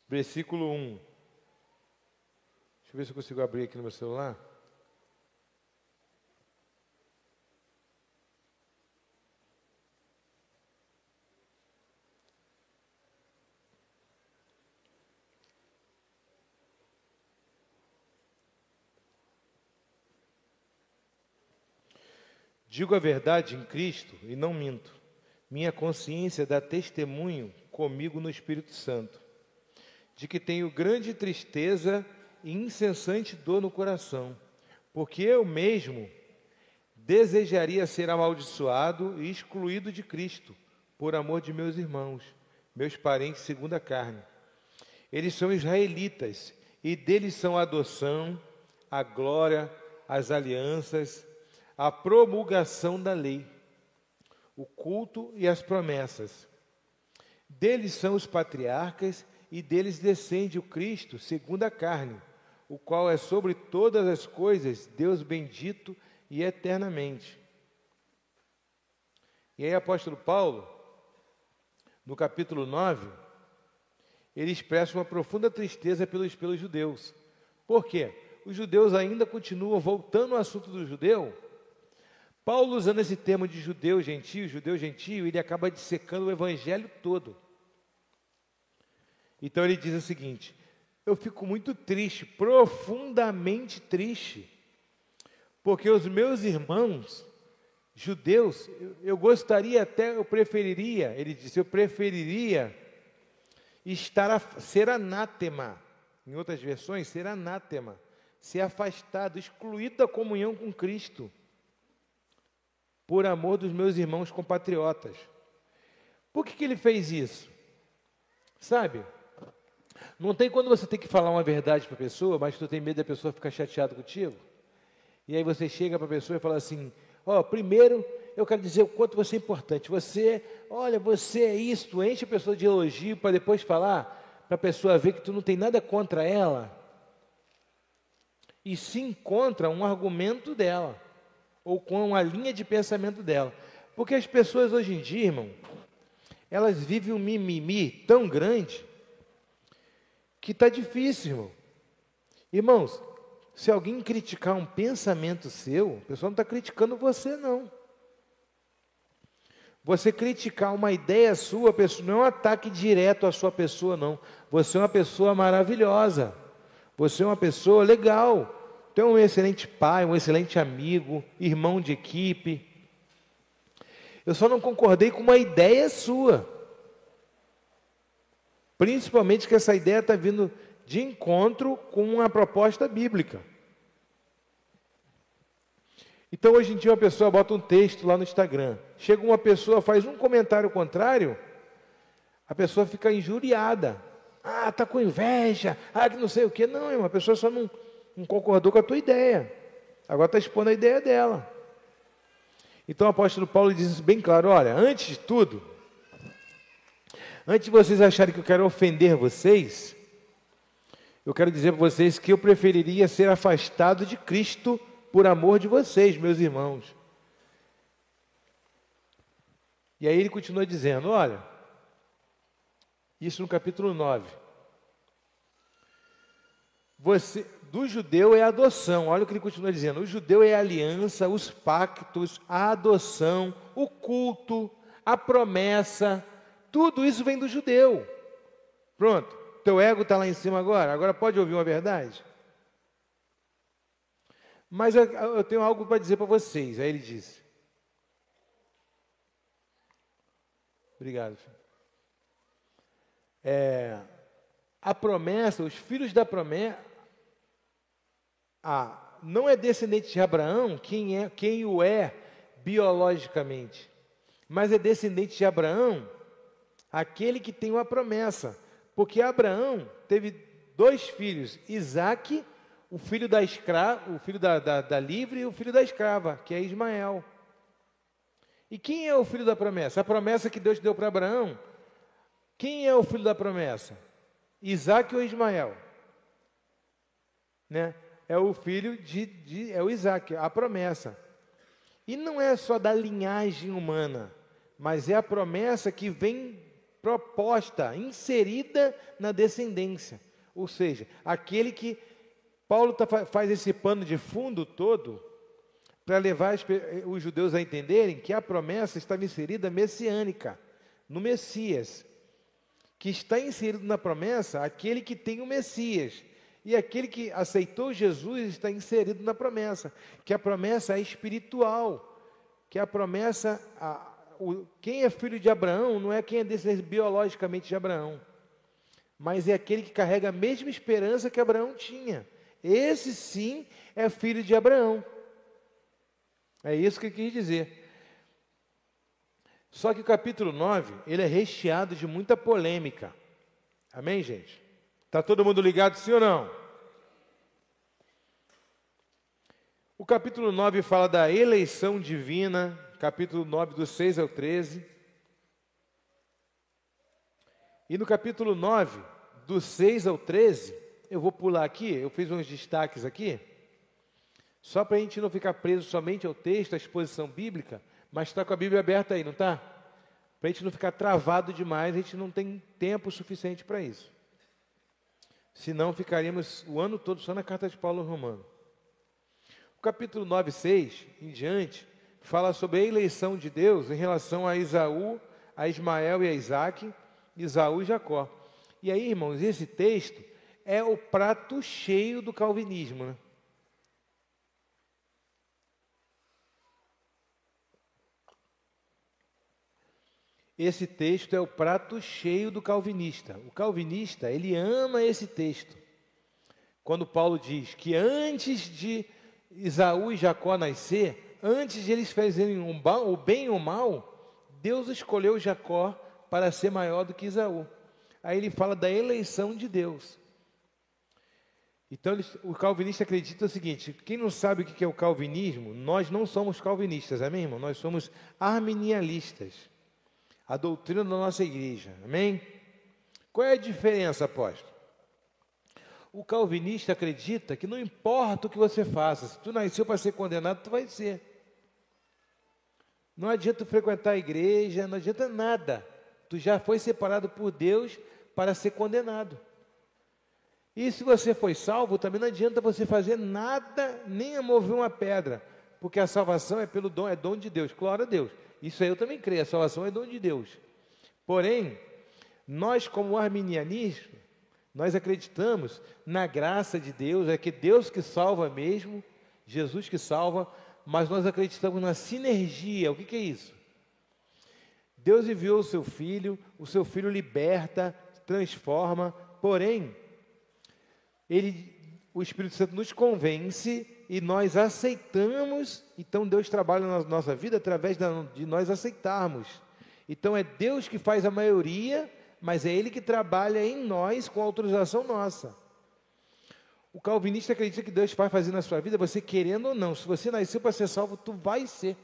versículo 1. Deixa eu ver se eu consigo abrir aqui no meu celular. Digo a verdade em Cristo e não minto. Minha consciência dá testemunho comigo no Espírito Santo, de que tenho grande tristeza e incessante dor no coração, porque eu mesmo desejaria ser amaldiçoado e excluído de Cristo, por amor de meus irmãos, meus parentes segundo a carne. Eles são israelitas, e deles são a adoção, a glória, as alianças, a promulgação da lei, o culto e as promessas. Deles são os patriarcas, e deles descende o Cristo, segundo a carne, o qual é sobre todas as coisas, Deus bendito e eternamente. E aí, apóstolo Paulo, no capítulo 9, ele expressa uma profunda tristeza pelos judeus. Por quê? Os judeus ainda continuam, voltando ao assunto do judeu. Paulo, usando esse termo de judeu gentio, ele acaba dissecando o evangelho todo. Então ele diz o seguinte: eu fico muito triste, profundamente triste, porque os meus irmãos judeus, eu gostaria até, eu preferiria, ele disse, eu preferiria ser anátema, em outras versões, ser anátema, ser afastado, excluído da comunhão com Cristo, por amor dos meus irmãos compatriotas. Por que ele fez isso? Sabe, não tem quando você tem que falar uma verdade para a pessoa, mas tu tem medo da pessoa ficar chateada contigo? E aí você chega para a pessoa e fala assim: primeiro eu quero dizer o quanto você é importante. Você é isso, tu enche a pessoa de elogio para depois falar, para a pessoa ver que tu não tem nada contra ela, e sim contra um argumento dela, ou com a linha de pensamento dela. Porque as pessoas hoje em dia, irmão, elas vivem um mimimi tão grande, que está difícil, irmão. Irmãos, se alguém criticar um pensamento seu, a pessoa não está criticando você, não. Você criticar uma ideia sua, pessoa, não é um ataque direto à sua pessoa, não. Você é uma pessoa maravilhosa. Você é uma pessoa legal. Tu é um excelente pai, um excelente amigo, irmão de equipe. Eu só não concordei com uma ideia sua. Principalmente que essa ideia está vindo de encontro com uma proposta bíblica. Então, hoje em dia, uma pessoa bota um texto lá no Instagram. Chega uma pessoa, faz um comentário contrário, a pessoa fica injuriada. Ah, está com inveja, que não sei o quê. Não, irmão, a pessoa só não concordou com a tua ideia. Agora está expondo a ideia dela. Então, o apóstolo Paulo diz isso bem claro: olha, antes de tudo, antes de vocês acharem que eu quero ofender vocês, eu quero dizer para vocês que eu preferiria ser afastado de Cristo por amor de vocês, meus irmãos. E aí ele continua dizendo, olha, isso no capítulo 9. Do judeu é a adoção, olha o que ele continua dizendo. O judeu é a aliança, os pactos, a adoção, o culto, a promessa, tudo isso vem do judeu. Pronto, teu ego está lá em cima agora pode ouvir uma verdade? Mas eu tenho algo para dizer para vocês. Aí ele disse. Obrigado, filho. A promessa, os filhos da promessa, não é descendente de Abraão quem o é biologicamente, mas é descendente de Abraão aquele que tem uma promessa, porque Abraão teve 2 filhos, Isaque, o filho da escrava, o filho da livre, e o filho da escrava, que é Ismael. E quem é o filho da promessa? A promessa que Deus deu para Abraão. Quem é o filho da promessa? Isaque ou Ismael? Né? É o filho é o Isaque, a promessa. E não é só da linhagem humana, mas é a promessa que vem proposta, inserida na descendência. Ou seja, aquele que Paulo faz esse pano de fundo todo para levar os judeus a entenderem que a promessa estava inserida messiânica, no Messias, que está inserido na promessa aquele que tem o Messias, e aquele que aceitou Jesus está inserido na promessa, que a promessa é espiritual, que a promessa, quem é filho de Abraão não é quem é descendente biologicamente de Abraão, mas é aquele que carrega a mesma esperança que Abraão tinha. Esse sim é filho de Abraão. É isso que eu quis dizer. Só que o capítulo 9, ele é recheado de muita polêmica. Amém, gente? Está todo mundo ligado, sim ou não? O capítulo 9 fala da eleição divina, capítulo 9, do 6 ao 13. E no capítulo 9, do 6 ao 13, eu vou pular aqui, eu fiz uns destaques aqui, só para a gente não ficar preso somente ao texto, à exposição bíblica, mas está com a Bíblia aberta aí, não está? Para a gente não ficar travado demais, a gente não tem tempo suficiente para isso. Senão ficaríamos o ano todo só na carta de Paulo aos Romanos. O capítulo 9, 6 em diante, fala sobre a eleição de Deus em relação a Esaú, a Ismael e a Isaque, Esaú e Jacó. E aí, irmãos, esse texto é o prato cheio do calvinismo, né? Esse texto é o prato cheio do calvinista. O calvinista, ele ama esse texto. Quando Paulo diz que antes de Esaú e Jacó nascer, antes de eles fazerem o bem ou o mal, Deus escolheu Jacó para ser maior do que Esaú. Aí ele fala da eleição de Deus. Então, o calvinista acredita o seguinte: quem não sabe o que é o calvinismo, nós não somos calvinistas, amém, irmão? Nós somos arminianistas. A doutrina da nossa igreja, amém? Qual é a diferença, apóstolo? O calvinista acredita que não importa o que você faça, se tu nasceu para ser condenado, tu vai ser. Não adianta frequentar a igreja, não adianta nada. Tu já foi separado por Deus para ser condenado. E se você foi salvo, também não adianta você fazer nada, nem mover uma pedra, porque a salvação é pelo dom, é dom de Deus. Glória a Deus. Isso aí eu também creio, a salvação é dom de Deus. Porém, nós como arminianismo, nós acreditamos na graça de Deus, é que Deus que salva mesmo, Jesus que salva, mas nós acreditamos na sinergia. O que é isso? Deus enviou o seu Filho liberta, transforma, porém, o Espírito Santo nos convence e nós aceitamos. Então Deus trabalha na nossa vida através de nós aceitarmos. Então é Deus que faz a maioria, mas é Ele que trabalha em nós com autorização nossa. O calvinista acredita que Deus vai fazer na sua vida, você querendo ou não. Se você nasceu para ser salvo, tu vai ser.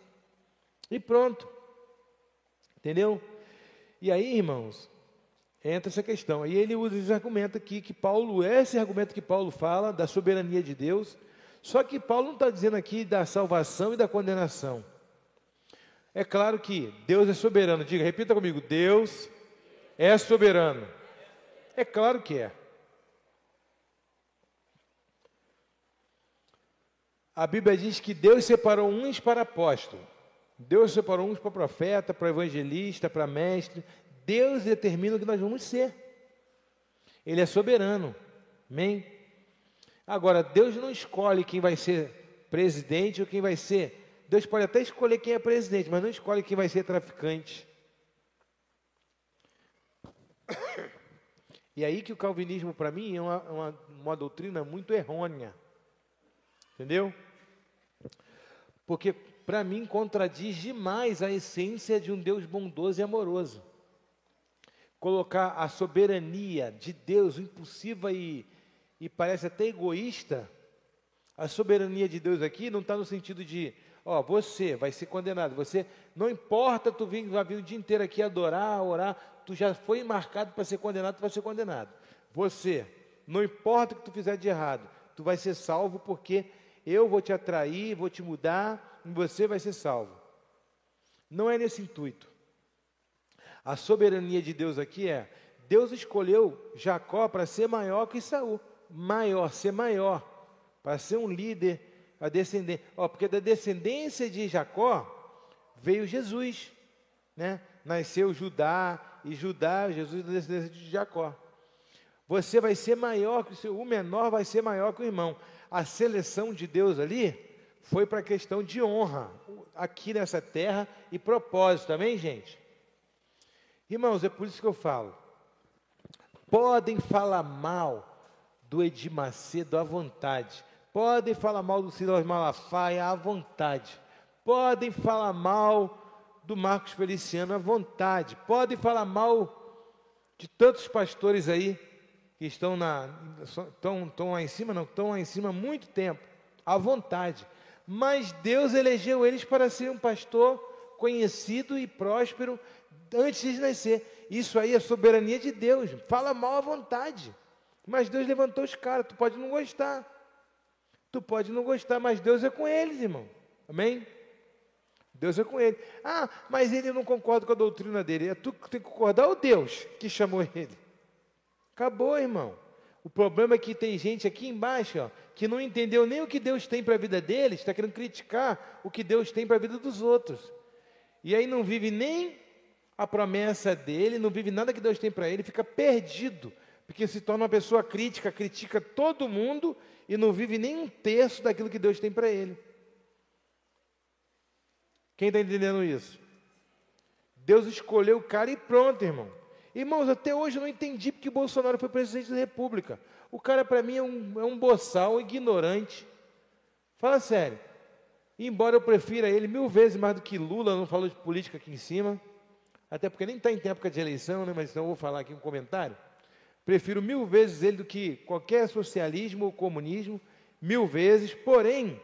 E pronto. Entendeu? E aí, irmãos, entra essa questão. E ele usa esse argumento aqui, esse argumento que Paulo fala, da soberania de Deus. Só que Paulo não está dizendo aqui da salvação e da condenação. É claro que Deus é soberano. Diga, repita comigo, Deus é soberano. É claro que é. A Bíblia diz que Deus separou uns para apóstolo. Deus separou uns para profeta, para evangelista, para mestre. Deus determina o que nós vamos ser. Ele é soberano. Amém? Agora, Deus não escolhe quem vai ser presidente ou quem vai ser. Deus pode até escolher quem é presidente, mas não escolhe quem vai ser traficante. E aí que o calvinismo, para mim, é uma doutrina muito errônea. Entendeu? Porque, para mim, contradiz demais a essência de um Deus bondoso e amoroso. Colocar a soberania de Deus, impulsiva e parece até egoísta. A soberania de Deus aqui não está no sentido de, você vai ser condenado. Você, não importa, vai vir o dia inteiro aqui adorar, orar, tu já foi marcado para ser condenado, tu vai ser condenado. Você, não importa o que tu fizer de errado, tu vai ser salvo porque eu vou te atrair, vou te mudar, e você vai ser salvo. Não é nesse intuito. A soberania de Deus aqui é, Deus escolheu Jacó para ser maior que Esaú. Maior, ser maior, para ser um líder, a descendência. Porque da descendência de Jacó veio Jesus, né? Nasceu Judá, e Judá, Jesus da descendência de Jacó. Você vai ser maior que o menor vai ser maior que o irmão. A seleção de Deus ali foi para a questão de honra, aqui nessa terra, e propósito, amém, gente? Irmãos, é por isso que eu falo. Podem falar mal do Edir Macedo à vontade. Podem falar mal do Silas Malafaia à vontade. Podem falar mal do Marcos Feliciano à vontade. Podem falar mal de tantos pastores aí que estão lá em cima, não, estão lá em cima há muito tempo, à vontade. Mas Deus elegeu eles para ser um pastor conhecido e próspero antes de nascer. Isso aí é soberania de Deus. Fala mal à vontade. Mas Deus levantou os caras. Tu pode não gostar. Tu pode não gostar, mas Deus é com eles, irmão. Amém? Deus é com ele. Ah, mas ele não concorda com a doutrina dele. É tu que tem que concordar ou Deus que chamou ele? Acabou, irmão. O problema é que tem gente aqui embaixo, ó, que não entendeu nem o que Deus tem para a vida deles, está querendo criticar o que Deus tem para a vida dos outros. E aí não vive nem a promessa dele, não vive nada que Deus tem para ele, fica perdido, porque se torna uma pessoa crítica, critica todo mundo e não vive nem um terço daquilo que Deus tem para ele. Quem está entendendo isso? Deus escolheu o cara e pronto, irmão. Irmãos, até hoje eu não entendi porque Bolsonaro foi presidente da República. O cara, para mim, é um boçal, ignorante. Fala sério. Embora eu prefira ele 1000 vezes mais do que Lula, não falou de política aqui em cima, até porque nem está em época de eleição, né? Mas então eu vou falar aqui um comentário. Prefiro 1000 vezes ele do que qualquer socialismo ou comunismo, 1000 vezes, porém,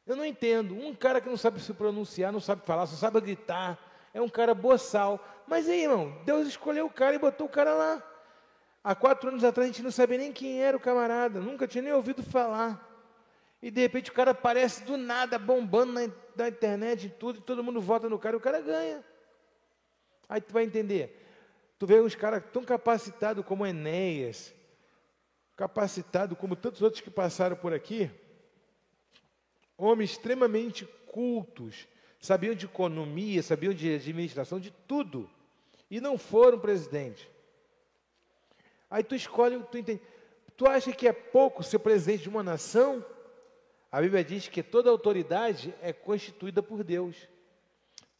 eu não entendo. Um cara que não sabe se pronunciar, não sabe falar, só sabe gritar, é um cara boçal. Mas aí, irmão, Deus escolheu o cara e botou o cara lá. Há 4 anos atrás a gente não sabia nem quem era o camarada, nunca tinha nem ouvido falar. E de repente o cara aparece do nada, bombando na internet e tudo, e todo mundo vota no cara e o cara ganha. Aí tu vai entender. Tu vê uns caras tão capacitados como Enéas, capacitado como tantos outros que passaram por aqui, homens extremamente cultos, sabiam de economia, sabiam de administração, de tudo, e não foram presidente. Aí tu escolhe, tu entende. Tu acha que é pouco ser presidente de uma nação? A Bíblia diz que toda autoridade é constituída por Deus.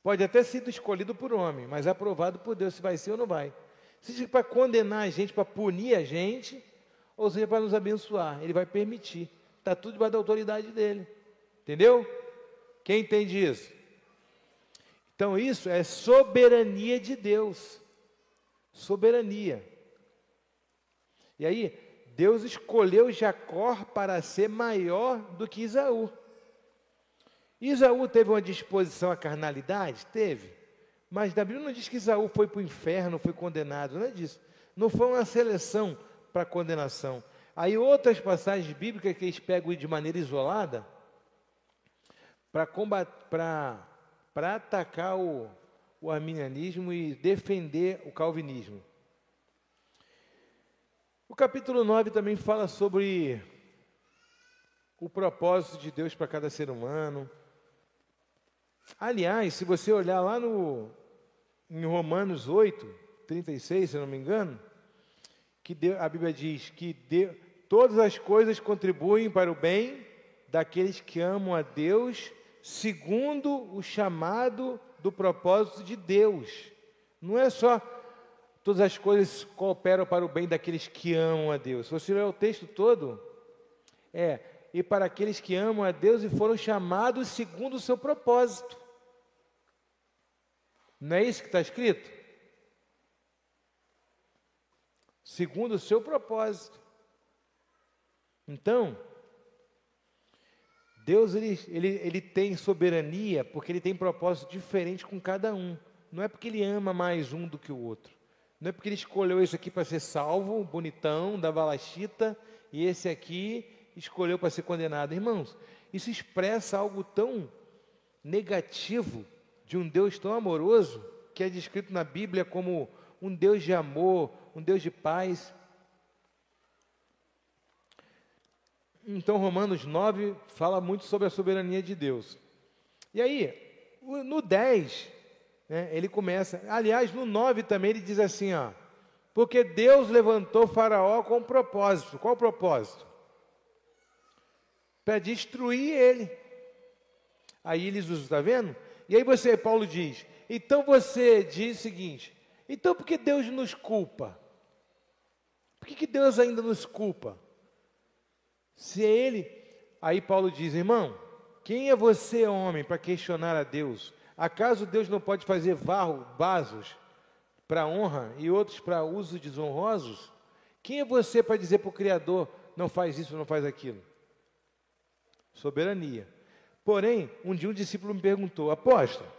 Pode até ser escolhido por homem, mas aprovado por Deus se vai ser ou não vai. Seja para condenar a gente, para punir a gente, ou seja para nos abençoar. Ele vai permitir. Está tudo debaixo da autoridade dele. Entendeu? Quem entende isso? Então isso é soberania de Deus. Soberania. E aí, Deus escolheu Jacó para ser maior do que Esaú. Esaú teve uma disposição à carnalidade? Teve. Mas a Bíblia não diz que Esaú foi para o inferno, foi condenado, não é disso. Não foi uma seleção para condenação. Aí outras passagens bíblicas que eles pegam de maneira isolada para atacar o arminianismo e defender o calvinismo. O capítulo 9 também fala sobre o propósito de Deus para cada ser humano. Aliás, se você olhar lá em Romanos 8, 36, se eu não me engano, a Bíblia diz que todas as coisas contribuem para o bem daqueles que amam a Deus, segundo o chamado do propósito de Deus. Não é só todas as coisas cooperam para o bem daqueles que amam a Deus. Se você ler o texto todo, e para aqueles que amam a Deus e foram chamados segundo o seu propósito. Não é isso que está escrito? Segundo o seu propósito. Então, Deus ele tem soberania porque Ele tem propósito diferente com cada um. Não é porque Ele ama mais um do que o outro. Não é porque Ele escolheu esse aqui para ser salvo, bonitão, da balachita, e esse aqui escolheu para ser condenado. Irmãos, isso expressa algo tão negativo de um Deus tão amoroso, que é descrito na Bíblia como um Deus de amor, um Deus de paz. Então, Romanos 9 fala muito sobre a soberania de Deus. E aí, no 10, né, ele começa, aliás, no 9 também ele diz assim, ó, porque Deus levantou Faraó com um propósito. Qual o propósito? Para destruir ele. Aí eles usam, está vendo? E aí Paulo diz, então você diz o seguinte, então por que Deus nos culpa? Por que Deus ainda nos culpa? Se é ele, aí Paulo diz, irmão, quem é você, homem, para questionar a Deus? Acaso Deus não pode fazer vasos para honra e outros para usos desonrosos? Quem é você para dizer para o Criador, não faz isso, não faz aquilo? Soberania. Porém, um dia um discípulo me perguntou, apóstolo,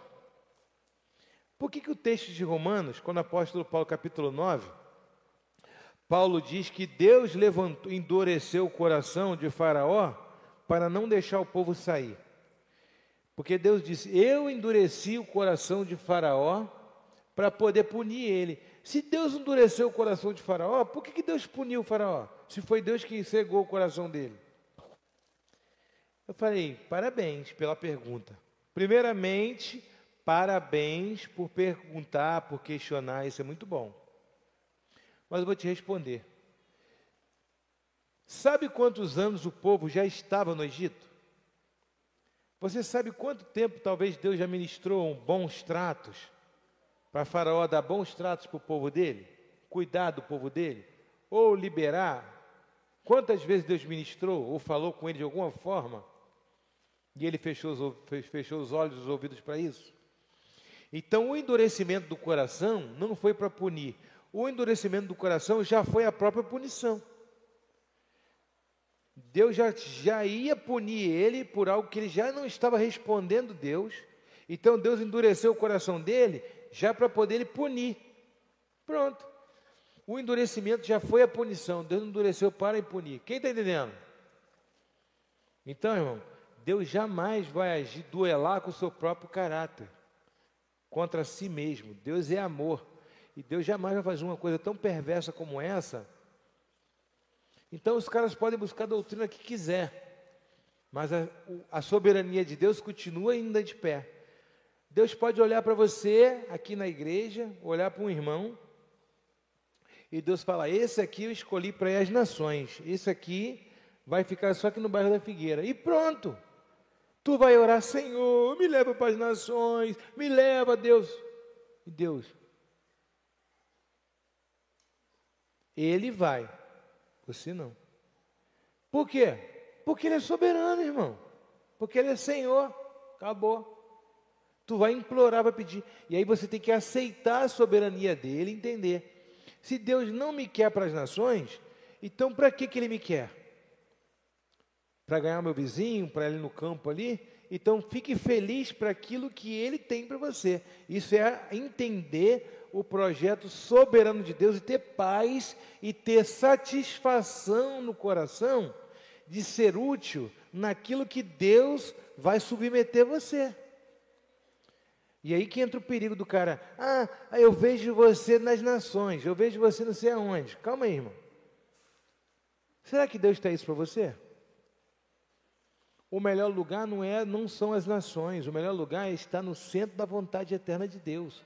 por que o texto de Romanos, quando o apóstolo Paulo, capítulo 9, Paulo diz que Deus endureceu o coração de Faraó para não deixar o povo sair. Porque Deus disse, eu endureci o coração de Faraó para poder punir ele. Se Deus endureceu o coração de Faraó, por que Deus puniu o Faraó? Se foi Deus que cegou o coração dele. Eu falei, parabéns pela pergunta. Primeiramente, parabéns por perguntar, por questionar, isso é muito bom. Mas eu vou te responder. Sabe quantos anos o povo já estava no Egito? Você sabe quanto tempo talvez Deus já ministrou bons tratos para Faraó dar bons tratos para o povo dele? Cuidar do povo dele? Ou liberar? Quantas vezes Deus ministrou ou falou com ele de alguma forma? E ele fechou os olhos e os ouvidos para isso? Então o endurecimento do coração não foi para punir. O endurecimento do coração já foi a própria punição. Deus já ia punir ele por algo que ele já não estava respondendo Deus. Então Deus endureceu o coração dele já para poder ele punir. Pronto. O endurecimento já foi a punição. Deus endureceu para punir. Quem está entendendo? Então, irmão, Deus jamais vai agir, duelar com o seu próprio caráter, contra si mesmo. Deus é amor. E Deus jamais vai fazer uma coisa tão perversa como essa. Então os caras podem buscar a doutrina que quiser, mas a soberania de Deus continua ainda de pé. Deus pode olhar para você aqui na igreja, olhar para um irmão, e Deus fala, esse aqui eu escolhi para ir às nações, esse aqui vai ficar só aqui no bairro da Figueira, e pronto. Tu vai orar, Senhor, me leva para as nações, me leva, Deus. E Deus, Ele vai, você não. Por quê? Porque Ele é soberano, irmão. Porque Ele é Senhor. Acabou. Tu vai implorar, vai pedir. E aí você tem que aceitar a soberania dEle e entender. Se Deus não me quer para as nações, então para que Ele me quer? Para ganhar meu vizinho, para ir no campo ali? Então fique feliz para aquilo que Ele tem para você. Isso é entender o projeto soberano de Deus e ter paz e ter satisfação no coração de ser útil naquilo que Deus vai submeter você. E aí que entra o perigo do cara, eu vejo você nas nações, eu vejo você não sei aonde. Calma aí, irmão. Será que Deus está isso para você? O melhor lugar não são as nações, o melhor lugar é estar no centro da vontade eterna de Deus.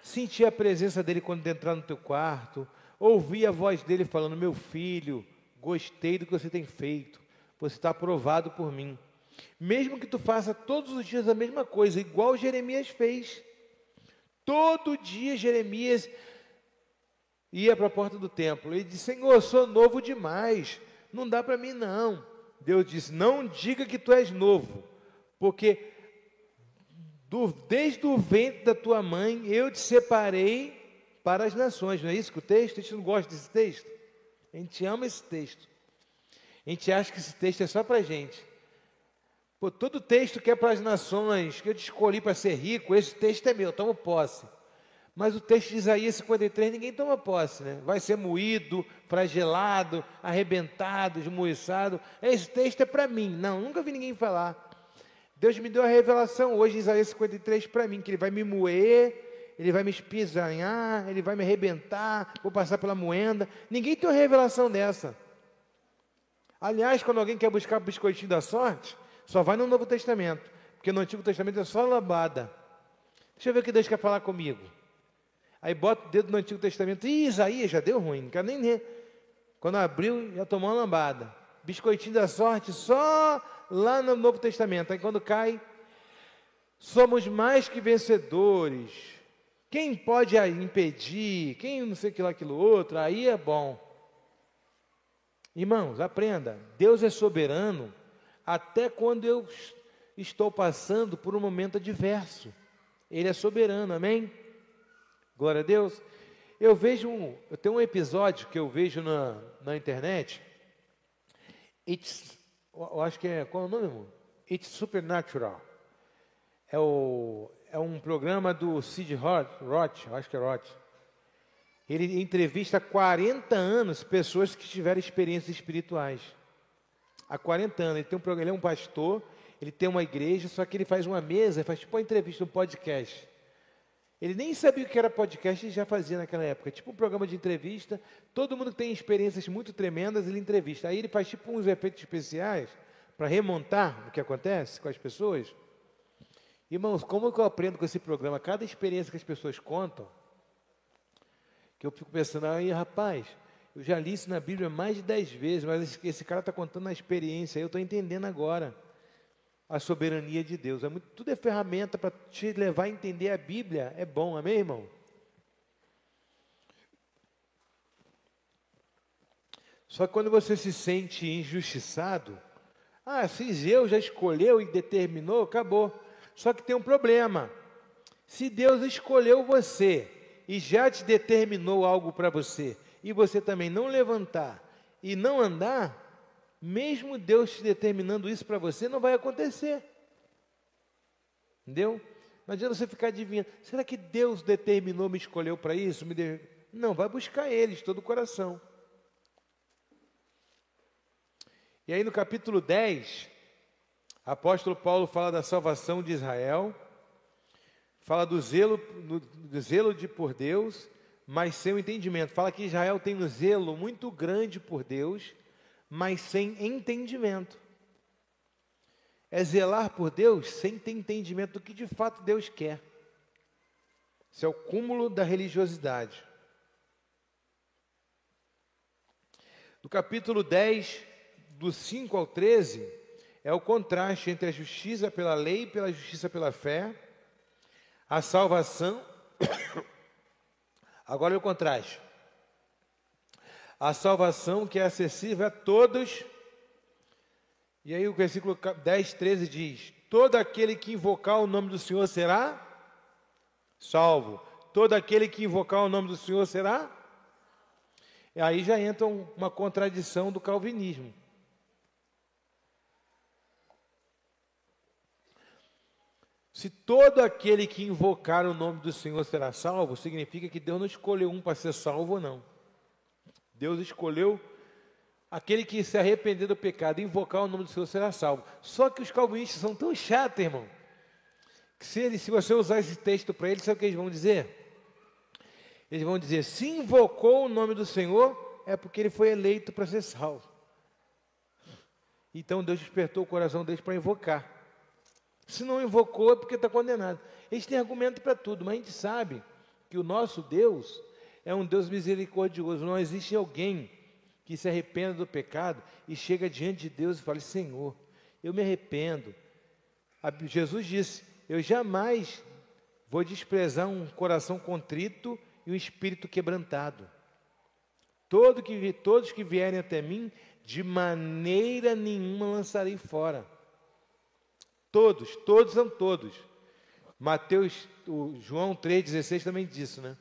Sentir a presença dEle quando entrar no teu quarto, ouvir a voz dEle falando, meu filho, gostei do que você tem feito, você está aprovado por mim. Mesmo que tu faça todos os dias a mesma coisa, igual Jeremias fez. Todo dia Jeremias ia para a porta do templo, ele disse, Senhor, eu sou novo demais, não dá para mim não. Deus disse, não diga que tu és novo, porque desde o ventre da tua mãe, eu te separei para as nações. Não é isso que o texto? A gente não gosta desse texto? A gente ama esse texto. A gente acha que esse texto é só para a gente. Pô, todo texto que é para as nações, que eu te escolhi para ser rico, esse texto é meu, tomo posse. Mas o texto de Isaías 53, ninguém toma posse, né? Vai ser moído, flagelado, arrebentado, esmuiçado. Esse texto é para mim. Não, nunca vi ninguém falar. Deus me deu a revelação hoje em Isaías 53 para mim, que Ele vai me moer, Ele vai me espisanhar, Ele vai me arrebentar, vou passar pela moenda. Ninguém tem uma revelação dessa. Aliás, quando alguém quer buscar o biscoitinho da sorte, só vai no Novo Testamento, porque no Antigo Testamento é só lambada. Deixa eu ver o que Deus quer falar comigo. Aí bota o dedo no Antigo Testamento, ih, Isaías, já deu ruim, não quero nem ler. Quando abriu, já tomou uma lambada. Biscoitinho da sorte, só lá no Novo Testamento. Aí quando cai, somos mais que vencedores. Quem pode impedir? Quem não sei aquilo outro, aí é bom. Irmãos, aprenda, Deus é soberano até quando eu estou passando por um momento adverso. Ele é soberano, amém? Glória a Deus. Eu tenho um episódio que eu vejo na internet. Eu acho que qual é o nome, irmão? It's Supernatural. É um programa do Sid Roth, acho que é Roth. Ele entrevista há 40 anos pessoas que tiveram experiências espirituais. Há 40 anos. Ele é um pastor, ele tem uma igreja, só que ele faz uma mesa, faz tipo uma entrevista, um podcast. Ele nem sabia o que era podcast e já fazia naquela época. Tipo um programa de entrevista, todo mundo tem experiências muito tremendas, ele entrevista. Aí ele faz tipo uns efeitos especiais para remontar o que acontece com as pessoas. Irmãos, como que eu aprendo com esse programa? Cada experiência que as pessoas contam, que eu fico pensando, aí rapaz, eu já li isso na Bíblia mais de 10 vezes, mas esse cara está contando a experiência, eu estou entendendo agora a soberania de Deus. Tudo é ferramenta para te levar a entender a Bíblia. É bom, amém, irmão? Só que quando você se sente injustiçado, se Deus já escolheu e determinou, acabou. Só que tem um problema. Se Deus escolheu você e já te determinou algo para você, e você também não levantar e não andar, mesmo Deus te determinando isso para você, não vai acontecer. Entendeu? Não adianta você ficar adivinhando. Será que Deus determinou, me escolheu para isso? Não, vai buscar Ele de todo o coração. E aí no capítulo 10, apóstolo Paulo fala da salvação de Israel, fala do zelo por Deus, mas sem o entendimento. Fala que Israel tem um zelo muito grande por Deus, mas sem entendimento. É zelar por Deus sem ter entendimento do que de fato Deus quer. Isso é o cúmulo da religiosidade. Do capítulo 10, do 5 ao 13, é o contraste entre a justiça pela lei e pela justiça pela fé, a salvação. Agora é o contraste. A salvação que é acessível a todos. E aí o versículo 10, 13 diz: todo aquele que invocar o nome do Senhor será salvo. Todo aquele que invocar o nome do Senhor será. E aí já entra uma contradição do calvinismo. Se todo aquele que invocar o nome do Senhor será salvo, significa que Deus não escolheu um para ser salvo ou não. Deus escolheu aquele que se arrepender do pecado e invocar o nome do Senhor será salvo. Só que os calvinistas são tão chatos, irmão, que se você usar esse texto para eles, sabe o que eles vão dizer? Eles vão dizer, se invocou o nome do Senhor, é porque ele foi eleito para ser salvo. Então Deus despertou o coração deles para invocar. Se não invocou, é porque está condenado. Eles têm argumento para tudo, mas a gente sabe que o nosso Deus é um Deus misericordioso. Não existe alguém que se arrependa do pecado e chega diante de Deus e fale, Senhor, eu me arrependo. Jesus disse, eu jamais vou desprezar um coração contrito e um espírito quebrantado. Todos que vierem até mim, de maneira nenhuma lançarei fora. Todos são todos. João 3,16 também disse, né?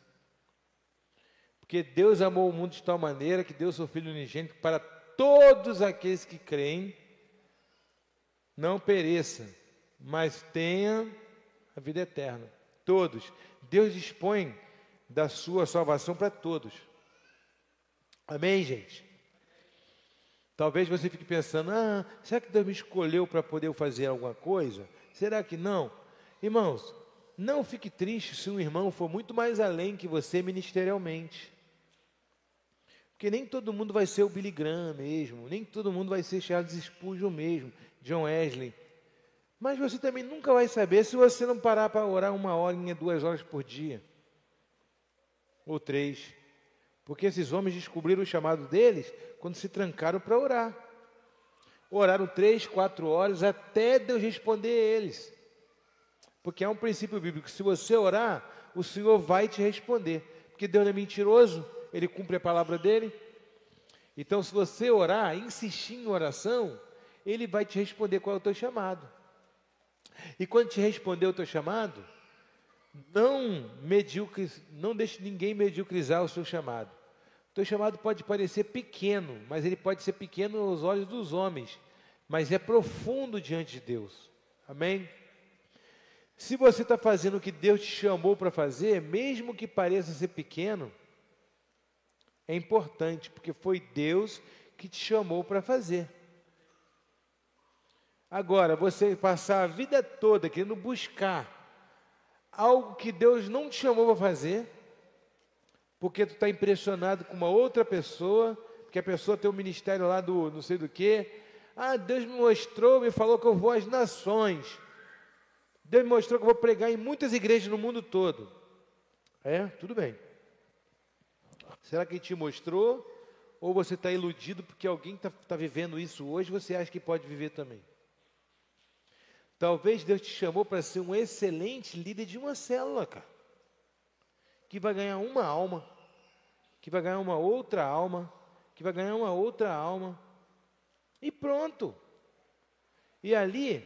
Porque Deus amou o mundo de tal maneira que deu seu Filho unigênito para todos aqueles que creem, não pereça, mas tenha a vida eterna. Todos. Deus dispõe da sua salvação para todos. Amém, gente? Talvez você fique pensando, será que Deus me escolheu para poder fazer alguma coisa? Será que não? Irmãos, não fique triste se um irmão for muito mais além que você ministerialmente. Porque nem todo mundo vai ser o Billy Graham mesmo, nem todo mundo vai ser Charles Spurgeon mesmo, John Wesley. Mas você também nunca vai saber se você não parar para orar 1 horinha, 2 horas por dia. Ou 3. Porque esses homens descobriram o chamado deles quando se trancaram para orar. Oraram 3, 4 horas até Deus responder eles. Porque há um princípio bíblico, se você orar, o Senhor vai te responder. Porque Deus não é mentiroso, Ele cumpre a palavra dEle. Então, se você orar, insistir em oração, Ele vai te responder qual é o teu chamado. E quando te responder o teu chamado, não deixe ninguém mediocrizar o seu chamado. O teu chamado pode parecer pequeno, mas ele pode ser pequeno aos olhos dos homens, mas é profundo diante de Deus. Amém? Se você está fazendo o que Deus te chamou para fazer, mesmo que pareça ser pequeno, é importante, porque foi Deus que te chamou para fazer. Agora, você passar a vida toda querendo buscar algo que Deus não te chamou para fazer, porque tu está impressionado com uma outra pessoa, porque a pessoa tem um ministério lá do não sei do quê. Ah, Deus me mostrou, me falou que eu vou às nações. Deus me mostrou que eu vou pregar em muitas igrejas no mundo todo. Tudo bem. Será que Ele te mostrou? Ou você está iludido porque alguém está vivendo isso hoje, você acha que pode viver também? Talvez Deus te chamou para ser um excelente líder de uma célula, cara. Que vai ganhar uma alma, que vai ganhar uma outra alma, que vai ganhar uma outra alma. E pronto. E ali,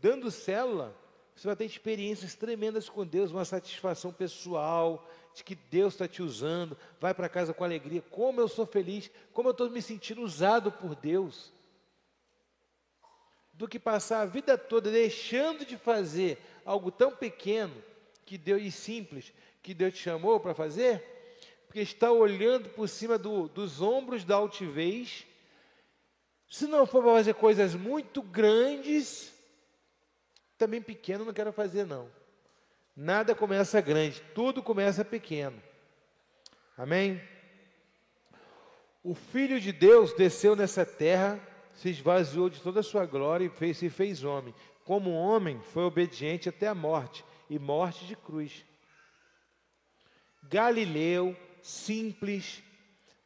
dando célula, você vai ter experiências tremendas com Deus, uma satisfação pessoal, de que Deus está te usando, vai para casa com alegria. Como eu sou feliz, como eu estou me sentindo usado por Deus. Do que passar a vida toda deixando de fazer algo tão pequeno que Deus, e simples, que Deus te chamou para fazer, porque está olhando por cima dos ombros da altivez. Se não for para fazer coisas muito grandes, também pequeno não quero fazer não. Nada começa grande, tudo começa pequeno. Amém? O Filho de Deus desceu nessa terra, se esvaziou de toda a sua glória e se fez homem. Como homem, foi obediente até a morte, e morte de cruz. Galileu, simples,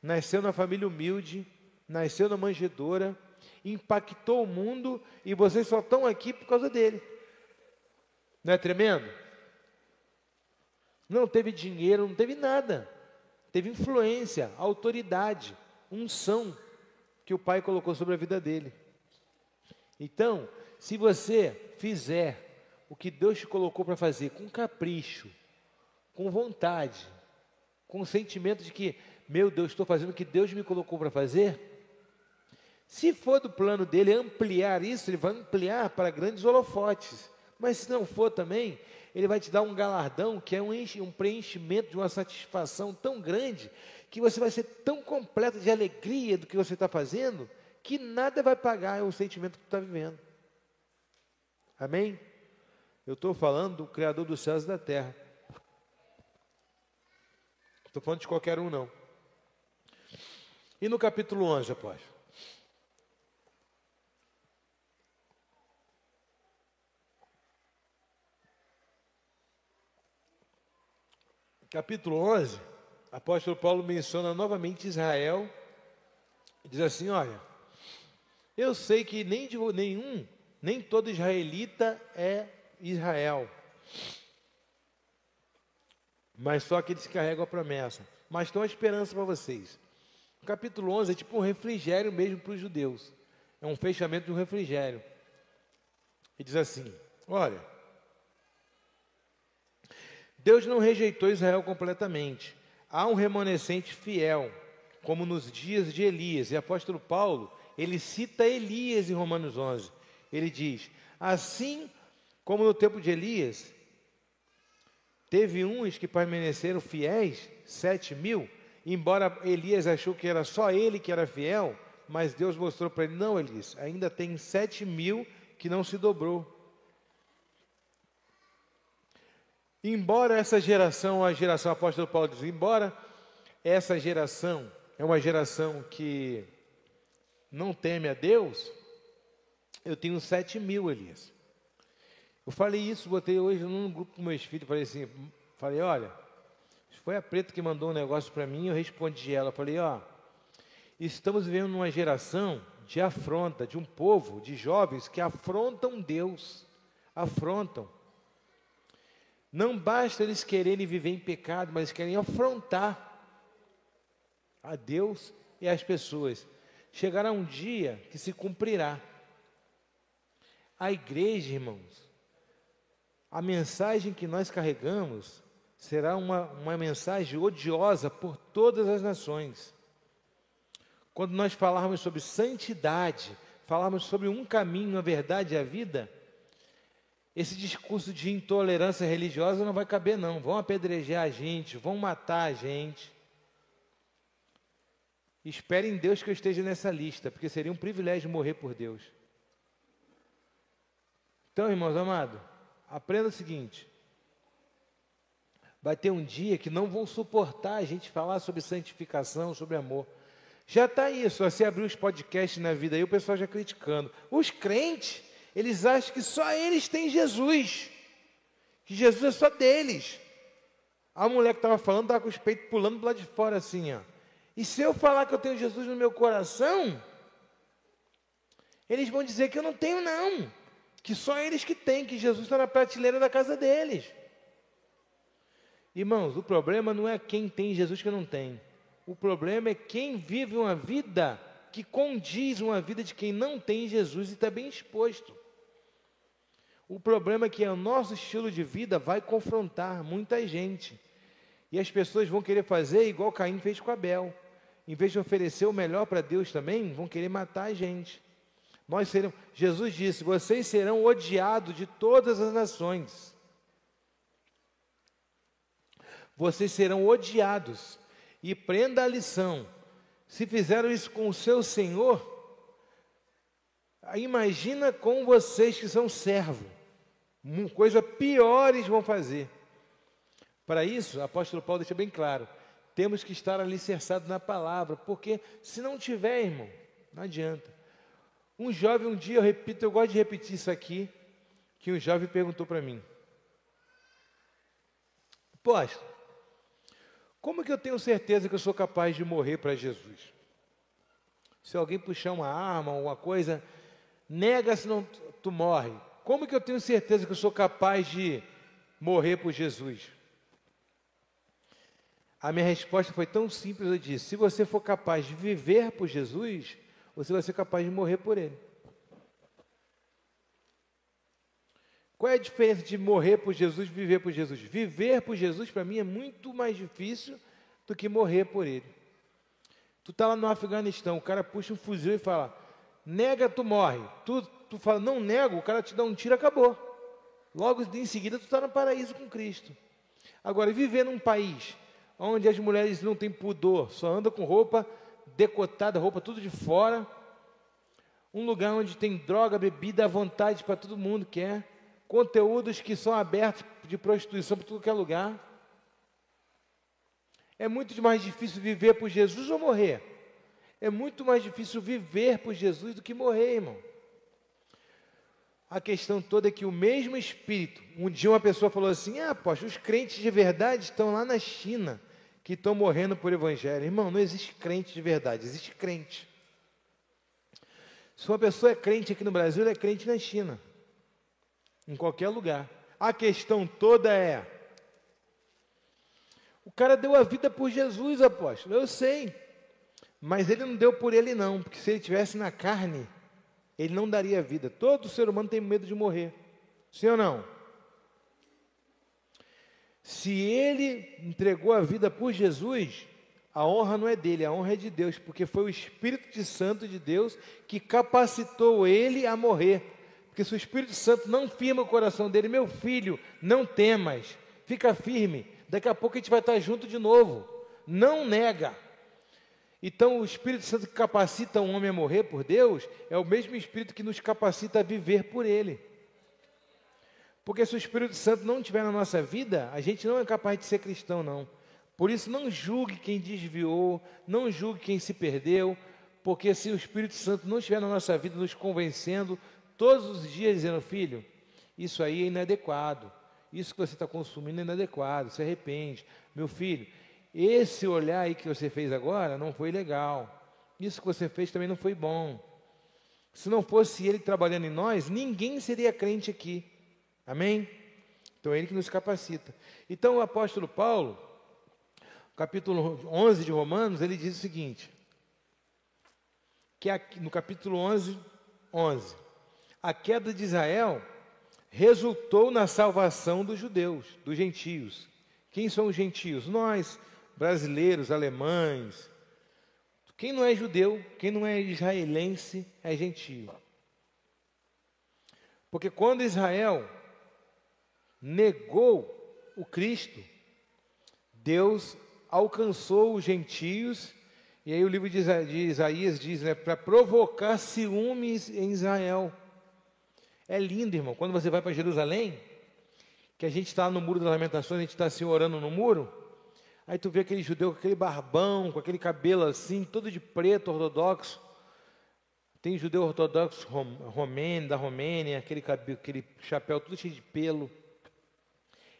nasceu na família humilde, nasceu na manjedoura, impactou o mundo, e vocês só estão aqui por causa dele. Não é tremendo? Não teve dinheiro, não teve nada. Teve influência, autoridade, unção que o Pai colocou sobre a vida dele. Então, se você fizer o que Deus te colocou para fazer com capricho, com vontade, com o sentimento de que, meu Deus, estou fazendo o que Deus me colocou para fazer, se for do plano dele ampliar isso, ele vai ampliar para grandes holofotes. Mas se não for também, ele vai te dar um galardão que é um preenchimento de uma satisfação tão grande, que você vai ser tão completo de alegria do que você está fazendo, que nada vai pagar o sentimento que tu está vivendo. Amém? Eu estou falando do Criador dos céus e da terra. Estou falando de qualquer um, não. E no capítulo 11, apóstolo? Capítulo 11, apóstolo Paulo menciona novamente Israel, e diz assim, olha, eu sei que nem todo israelita é Israel, mas só aqueles que carregam a promessa. Mas tem uma esperança para vocês. O capítulo 11 é tipo um refrigério mesmo para os judeus. É um fechamento de um refrigério. E diz assim, olha, Deus não rejeitou Israel completamente. Há um remanescente fiel, como nos dias de Elias. E apóstolo Paulo, ele cita Elias em Romanos 11. Ele diz, assim como no tempo de Elias, teve uns que permaneceram fiéis, 7.000, embora Elias achou que era só ele que era fiel, mas Deus mostrou para ele, não, Elias, ainda tem 7.000 que não se dobrou. Embora essa geração, a geração apóstolo Paulo diz, embora essa geração é uma geração que não teme a Deus, eu tenho 7.000, Elias. Eu falei isso, botei hoje num grupo com meus filhos, falei, olha, foi a Preta que mandou um negócio para mim, eu respondi ela, falei, ó, estamos vivendo numa geração de afronta, de um povo, de jovens que afrontam Deus, afrontam. Não basta eles quererem viver em pecado, mas eles querem afrontar a Deus e as pessoas. Chegará um dia que se cumprirá. A igreja, irmãos, a mensagem que nós carregamos será uma mensagem odiosa por todas as nações. Quando nós falarmos sobre santidade, falarmos sobre um caminho, a verdade e a vida, esse discurso de intolerância religiosa não vai caber não. Vão apedrejar a gente, vão matar a gente. Espere em Deus que eu esteja nessa lista, porque seria um privilégio morrer por Deus. Então, irmãos amados, aprenda o seguinte: vai ter um dia que não vão suportar a gente falar sobre santificação, sobre amor. Já está isso, você abrir os podcasts na vida aí, o pessoal já criticando. Os crentes, eles acham que só eles têm Jesus, que Jesus é só deles. A mulher que estava falando estava com os peitos pulando do lado de fora assim, ó. E se eu falar que eu tenho Jesus no meu coração, eles vão dizer que eu não tenho não, que só eles que têm, que Jesus está na prateleira da casa deles. Irmãos, o problema não é quem tem Jesus que não tem. O problema é quem vive uma vida que condiz uma vida de quem não tem Jesus e está bem exposto. O problema é que o nosso estilo de vida vai confrontar muita gente. E as pessoas vão querer fazer igual Caim fez com Abel. Em vez de oferecer o melhor para Deus também, vão querer matar a gente. Jesus disse, vocês serão odiados de todas as nações. Vocês serão odiados. E prenda a lição, se fizeram isso com o seu Senhor, imagina com vocês que são servos, coisa piores vão fazer. Para isso, o apóstolo Paulo deixa bem claro, temos que estar alicerçados na palavra, porque se não tiver, irmão, não adianta. Um jovem, um dia, eu gosto de repetir isso aqui, que um jovem perguntou para mim, apóstolo, como que eu tenho certeza que eu sou capaz de morrer para Jesus? Se alguém puxar uma arma ou alguma coisa, nega senão tu morre. Como que eu tenho certeza que eu sou capaz de morrer por Jesus? A minha resposta foi tão simples, eu disse, se você for capaz de viver por Jesus, você vai ser capaz de morrer por Ele. Qual é a diferença de morrer por Jesus e viver por Jesus? Viver por Jesus, para mim, é muito mais difícil do que morrer por Ele. Tu está lá no Afeganistão, o cara puxa um fuzil e fala, nega, tu morre. Tu fala, não nego, o cara te dá um tiro, acabou. Logo em seguida, tu está no paraíso com Cristo. Agora, viver num país onde as mulheres não têm pudor, só andam com roupa decotada, roupa tudo de fora, um lugar onde tem droga, bebida à vontade para todo mundo que quer, conteúdos que são abertos de prostituição para tudo que é lugar. É muito mais difícil viver por Jesus ou morrer? É muito mais difícil viver por Jesus do que morrer, irmão. A questão toda é que o mesmo Espírito, um dia uma pessoa falou assim, apóstolo, os crentes de verdade estão lá na China, que estão morrendo por evangelho. Irmão, não existe crente de verdade, existe crente. Se uma pessoa é crente aqui no Brasil, ela é crente na China. Em qualquer lugar. A questão toda é, o cara deu a vida por Jesus, apóstolo, eu sei, mas ele não deu por ele não, porque se ele estivesse na carne, ele não daria vida. Todo ser humano tem medo de morrer, sim ou não? Se ele entregou a vida por Jesus, a honra não é dele, a honra é de Deus, porque foi o Espírito Santo de Deus que capacitou ele a morrer. Porque se o Espírito Santo não firma o coração dele, meu filho, não temas, fica firme, daqui a pouco a gente vai estar junto de novo, não nega. Então o Espírito Santo que capacita um homem a morrer por Deus, é o mesmo Espírito que nos capacita a viver por Ele. Porque se o Espírito Santo não estiver na nossa vida, a gente não é capaz de ser cristão, não. Por isso, não julgue quem desviou, não julgue quem se perdeu, porque se o Espírito Santo não estiver na nossa vida nos convencendo, todos os dias dizendo, filho, isso aí é inadequado, isso que você está consumindo é inadequado, se arrepende. Meu filho, esse olhar aí que você fez agora não foi legal, isso que você fez também não foi bom. Se não fosse Ele trabalhando em nós, ninguém seria crente aqui. Amém? Então é Ele que nos capacita. Então o apóstolo Paulo, capítulo 11 de Romanos, ele diz o seguinte, que aqui, no capítulo 11, a queda de Israel resultou na salvação dos judeus, dos gentios. Quem são os gentios? Nós, brasileiros, alemães. Quem não é judeu, quem não é israelense, é gentio. Porque quando Israel negou o Cristo, Deus alcançou os gentios, e aí o livro de Isaías diz, né, para provocar ciúmes em Israel. É lindo, irmão, quando você vai para Jerusalém, que a gente está no Muro das Lamentações, a gente está assim orando no muro, aí tu vê aquele judeu com aquele barbão, com aquele cabelo assim, todo de preto, ortodoxo. Tem judeu ortodoxo da Romênia, aquele chapéu todo cheio de pelo.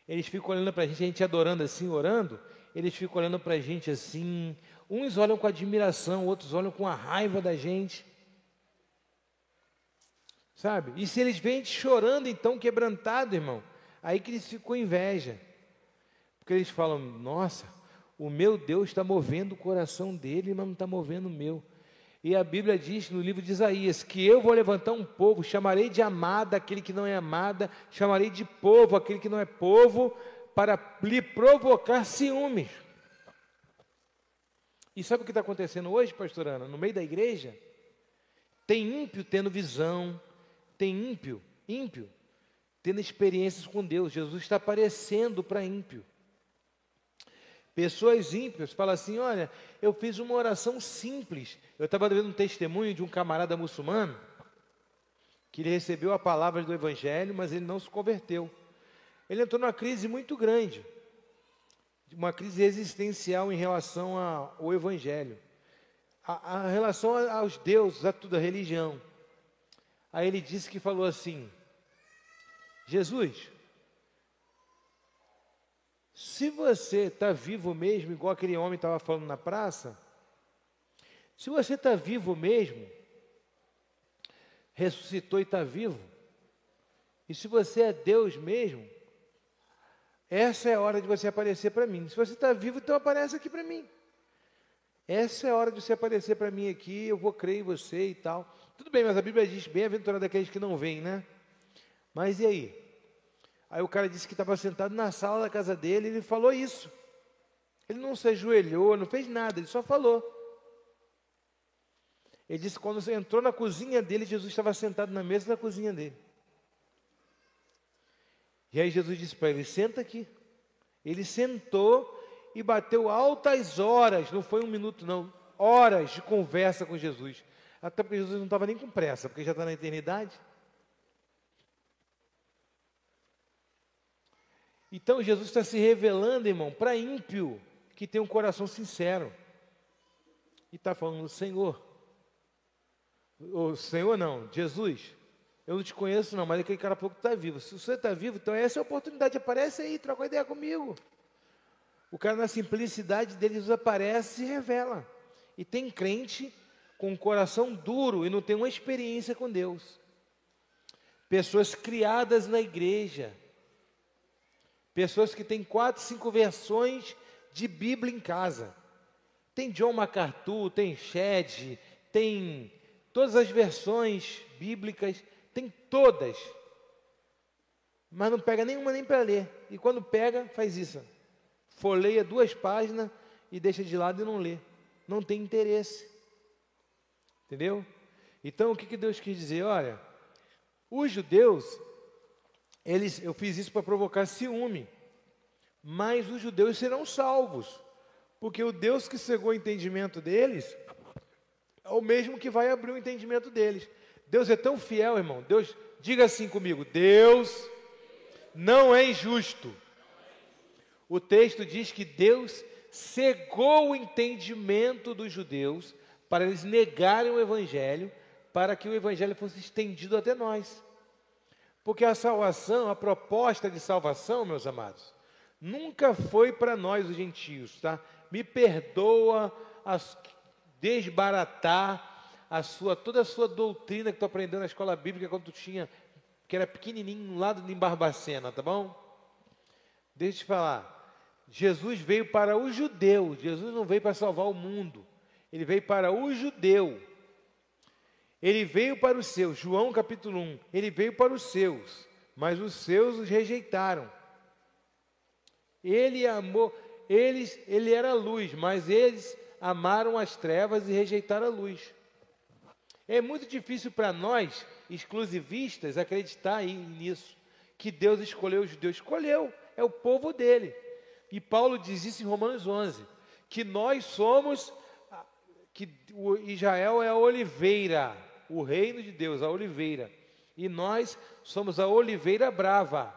Eles ficam olhando para a gente adorando assim, orando, eles ficam olhando para a gente assim, uns olham com admiração, outros olham com a raiva da gente. Sabe? E se eles veem a gente chorando, então, quebrantado, irmão, aí que eles ficam com inveja. Porque eles falam, nossa, o meu Deus está movendo o coração dele, mas não está movendo o meu. E a Bíblia diz no livro de Isaías, que eu vou levantar um povo, chamarei de amada aquele que não é amada, chamarei de povo aquele que não é povo, para lhe provocar ciúmes. E sabe o que está acontecendo hoje, pastor Ana? No meio da igreja, tem ímpio tendo visão, tem ímpio tendo experiências com Deus. Jesus está aparecendo para ímpio. Pessoas ímpias falam assim, olha, eu fiz uma oração simples. Eu estava vendo um testemunho de um camarada muçulmano, que ele recebeu a palavra do Evangelho, mas ele não se converteu. Ele entrou numa crise muito grande, uma crise existencial em relação ao Evangelho, a relação aos deuses, a tudo, a religião. Aí ele disse que falou assim, Jesus, se você está vivo mesmo, igual aquele homem estava falando na praça, se você está vivo mesmo, ressuscitou e está vivo, e se você é Deus mesmo, essa é a hora de você aparecer para mim. Se você está vivo, então aparece aqui para mim. Essa é a hora de você aparecer para mim aqui, eu vou crer em você e tal. Tudo bem, mas a Bíblia diz, bem-aventurado aqueles que não veem, né? Mas e aí? Aí o cara disse que estava sentado na sala da casa dele, e ele falou isso. Ele não se ajoelhou, não fez nada, ele só falou. Ele disse que quando você entrou na cozinha dele, Jesus estava sentado na mesa da cozinha dele. E aí Jesus disse para ele, senta aqui. Ele sentou e bateu altas horas, não foi um minuto não, horas de conversa com Jesus. Até porque Jesus não estava nem com pressa, porque já está na eternidade. Então Jesus está se revelando, irmão, para ímpio, que tem um coração sincero. E está falando, Senhor, Jesus, eu não te conheço não, mas aquele cara pouco está vivo. Se você está vivo, então essa é a oportunidade, aparece aí, troca uma ideia comigo. O cara na simplicidade dele, Jesus aparece e se revela. E tem crente com um coração duro e não tem uma experiência com Deus. Pessoas criadas na igreja, pessoas que têm 4, 5 versões de Bíblia em casa. Tem John MacArthur, tem Shed, tem todas as versões bíblicas, tem todas. Mas não pega nenhuma nem para ler. E quando pega, faz isso. Folheia 2 páginas e deixa de lado e não lê. Não tem interesse. Entendeu? Então, o que Deus quis dizer? Olha, os judeus, eu fiz isso para provocar ciúme, mas os judeus serão salvos, porque o Deus que cegou o entendimento deles, é o mesmo que vai abrir o entendimento deles. Deus é tão fiel, irmão. Deus, diga assim comigo, Deus não é injusto. O texto diz que Deus cegou o entendimento dos judeus para eles negarem o Evangelho, para que o Evangelho fosse estendido até nós. Porque a salvação, a proposta de salvação, meus amados, nunca foi para nós, os gentios, tá? Me perdoa desbaratar toda a sua doutrina que tu aprendeu na escola bíblica quando tu tinha, que era pequenininho, lá em Barbacena, tá bom? Deixa eu te falar. Jesus veio para o judeu. Jesus não veio para salvar o mundo. Ele veio para o judeu. Ele veio para os seus. João capítulo 1. Ele veio para os seus, mas os seus os rejeitaram. Ele amou, ele era a luz, mas eles amaram as trevas e rejeitaram a luz. É muito difícil para nós, exclusivistas, acreditar nisso, que Deus escolheu os judeus. Escolheu, é o povo dele. E Paulo diz isso em Romanos 11, que nós somos, que o Israel é a oliveira, o reino de Deus, a oliveira. E nós somos a oliveira brava.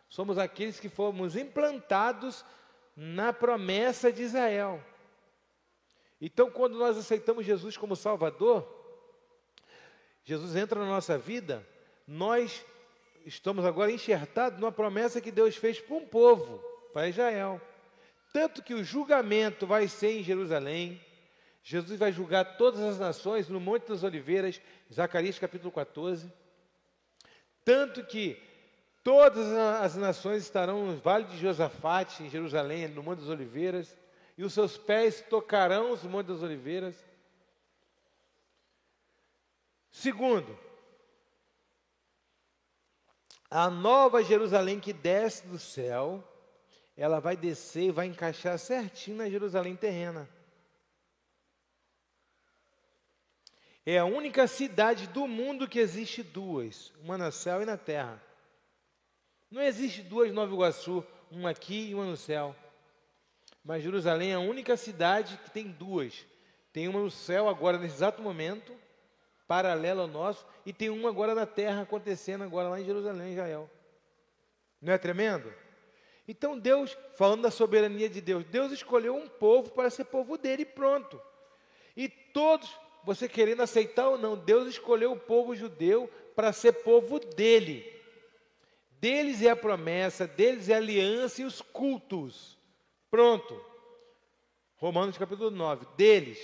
Somos aqueles que fomos implantados na promessa de Israel. Então, quando nós aceitamos Jesus como Salvador, Jesus entra na nossa vida, nós estamos agora enxertados numa promessa que Deus fez para um povo, para Israel. Tanto que o julgamento vai ser em Jerusalém. Jesus vai julgar todas as nações no Monte das Oliveiras, Zacarias capítulo 14. Tanto que todas as nações estarão no Vale de Josafate, em Jerusalém, no Monte das Oliveiras, e os seus pés tocarão os Montes das Oliveiras. Segundo, a nova Jerusalém que desce do céu, ela vai descer e vai encaixar certinho na Jerusalém terrena. É a única cidade do mundo que existe duas, uma no céu e na terra. Não existe duas em Nova Iguaçu, uma aqui e uma no céu. Mas Jerusalém é a única cidade que tem duas. Tem uma no céu agora, nesse exato momento, paralela ao nosso, e tem uma agora na terra, acontecendo agora lá em Jerusalém, Israel. Não é tremendo? Então Deus, falando da soberania de Deus, Deus escolheu um povo para ser povo dele e pronto. E todos, você querendo aceitar ou não, Deus escolheu o povo judeu para ser povo dele. Deles é a promessa, deles é a aliança e os cultos. Pronto. Romanos capítulo 9. Deles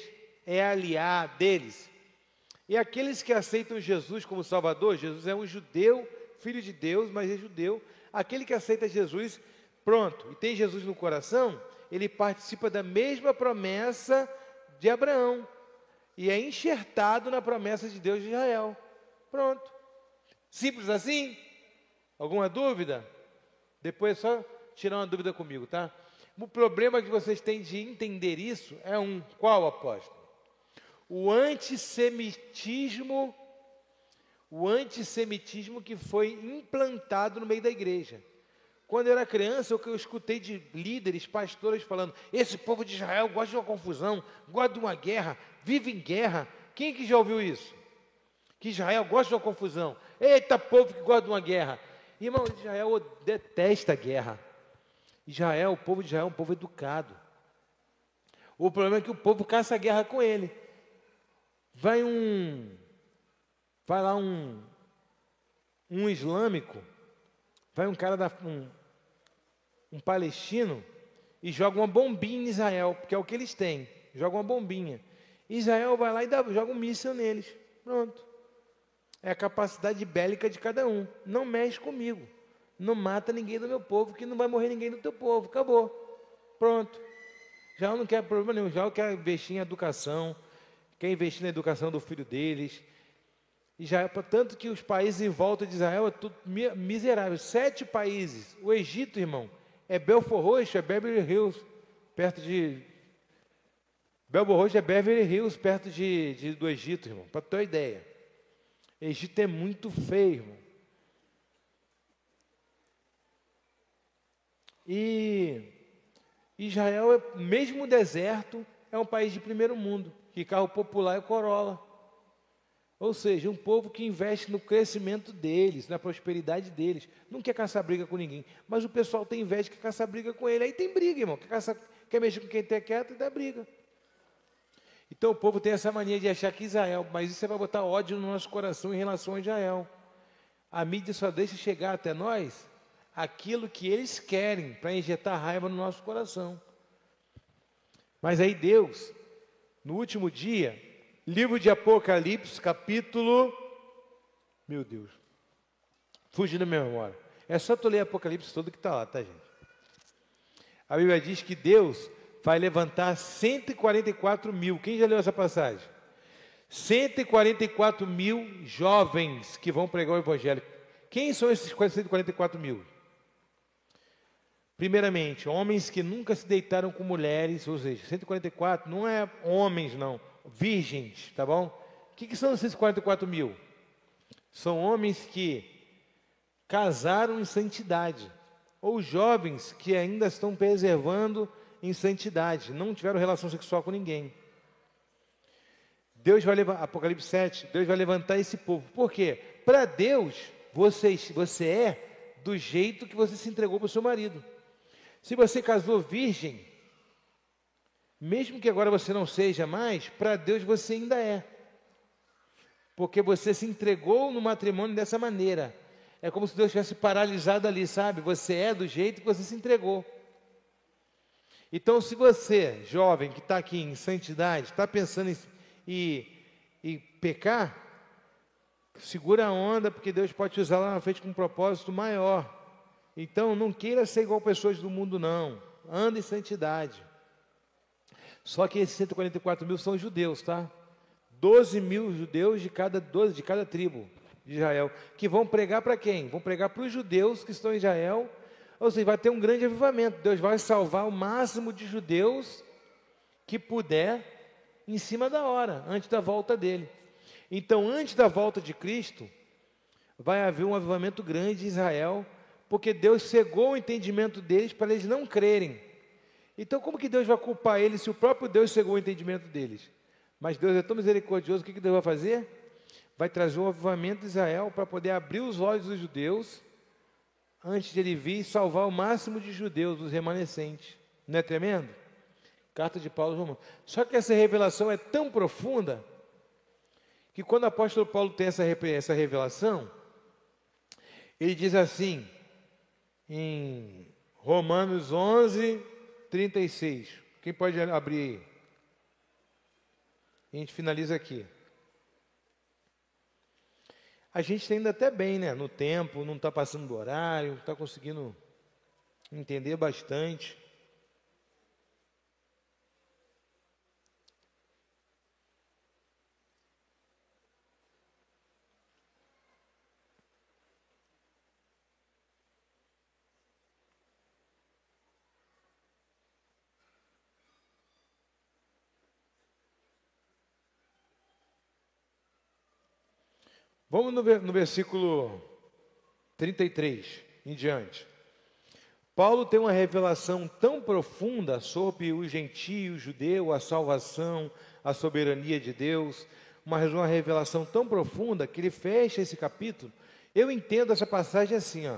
é aliar, deles. E aqueles que aceitam Jesus como Salvador, Jesus é um judeu, filho de Deus, mas é judeu. Aquele que aceita Jesus, pronto, e tem Jesus no coração, ele participa da mesma promessa de Abraão. E é enxertado na promessa de Deus de Israel. Pronto. Simples assim? Alguma dúvida? Depois é só tirar uma dúvida comigo, tá? O problema que vocês têm de entender isso é qual, apóstolo? O antissemitismo que foi implantado no meio da igreja. Quando eu era criança, eu escutei de líderes, pastores falando, esse povo de Israel gosta de uma confusão, gosta de uma guerra, vive em guerra. Quem que já ouviu isso? Que Israel gosta de uma confusão. Eita, povo que gosta de uma guerra. Irmão, Israel detesta a guerra. O povo de Israel é um povo educado. O problema é que o povo caça a guerra com ele. Vai lá um islâmico, vai um cara um palestino e joga uma bombinha em Israel, porque é o que eles têm, joga uma bombinha. Israel vai lá e joga um míssil neles. Pronto. É a capacidade bélica de cada um. Não mexe comigo. Não mata ninguém do meu povo, que não vai morrer ninguém do teu povo. Acabou. Pronto. Israel não quer problema nenhum. Israel quer investir em educação, quer investir na educação do filho deles. Israel, tanto que os países em volta de Israel é tudo miserável. 7 países. O Egito, irmão, é Belfort Roxo, é Beverly Hills, perto de... Belfort Roxo é Beverly Hills, perto do Egito, irmão, para ter uma ideia. Egito é muito feio, irmão. E Israel, mesmo deserto, é um país de primeiro mundo, que carro popular é o Corolla. Ou seja, um povo que investe no crescimento deles, na prosperidade deles. Não quer caçar briga com ninguém. Mas o pessoal tem inveja que quer caçar briga com ele. Aí tem briga, irmão. Quer mexer com quem está quieto e dá briga. Então o povo tem essa mania de achar que Israel, mas isso é para botar ódio no nosso coração em relação a Israel. A mídia só deixa chegar até nós aquilo que eles querem para injetar raiva no nosso coração. Mas aí Deus, no último dia, livro de Apocalipse, capítulo... Meu Deus. Fugindo da minha memória. É só tu ler Apocalipse todo que está lá, tá, gente? A Bíblia diz que Deus vai levantar 144 mil. Quem já leu essa passagem? 144 mil jovens que vão pregar o Evangelho. Quem são esses 144 mil? Primeiramente, homens que nunca se deitaram com mulheres, ou seja, 144 não é homens, não, virgens, tá bom? O que são esses 144 mil? São homens que casaram em santidade, ou jovens que ainda estão preservando em santidade, não tiveram relação sexual com ninguém. Deus vai levantar, Apocalipse 7, Deus vai levantar esse povo. Por quê? Para Deus, você é do jeito que você se entregou para o seu marido. Se você casou virgem, mesmo que agora você não seja mais, para Deus você ainda é. Porque você se entregou no matrimônio dessa maneira. É como se Deus tivesse paralisado ali, sabe? Você é do jeito que você se entregou. Então, se você, jovem, que está aqui em santidade, está pensando em pecar, segura a onda, porque Deus pode te usar lá na frente com um propósito maior. Então, não queira ser igual pessoas do mundo, não. Anda em santidade. Só que esses 144 mil são judeus, tá? 12 mil judeus de cada tribo de Israel, que vão pregar para quem? Vão pregar para os judeus que estão em Israel. Ou seja, vai ter um grande avivamento. Deus vai salvar o máximo de judeus que puder em cima da hora, antes da volta dele. Então, antes da volta de Cristo, vai haver um avivamento grande em Israel, porque Deus cegou o entendimento deles para eles não crerem. Então, como que Deus vai culpar eles se o próprio Deus cegou o entendimento deles? Mas Deus é tão misericordioso, o que Deus vai fazer? Vai trazer um avivamento de Israel para poder abrir os olhos dos judeus, antes de ele vir salvar o máximo de judeus, dos remanescentes. Não é tremendo? Carta de Paulo aos Romanos. Só que essa revelação é tão profunda, que quando o apóstolo Paulo tem essa revelação, ele diz assim, em Romanos 11, 36. Quem pode abrir aí? A gente finaliza aqui. A gente está indo até bem, né? No tempo, não está passando do horário, está conseguindo entender bastante. Vamos no versículo 33 em diante. Paulo tem uma revelação tão profunda sobre o gentio, o judeu, a salvação, a soberania de Deus, uma revelação tão profunda que ele fecha esse capítulo. Eu entendo essa passagem assim, ó.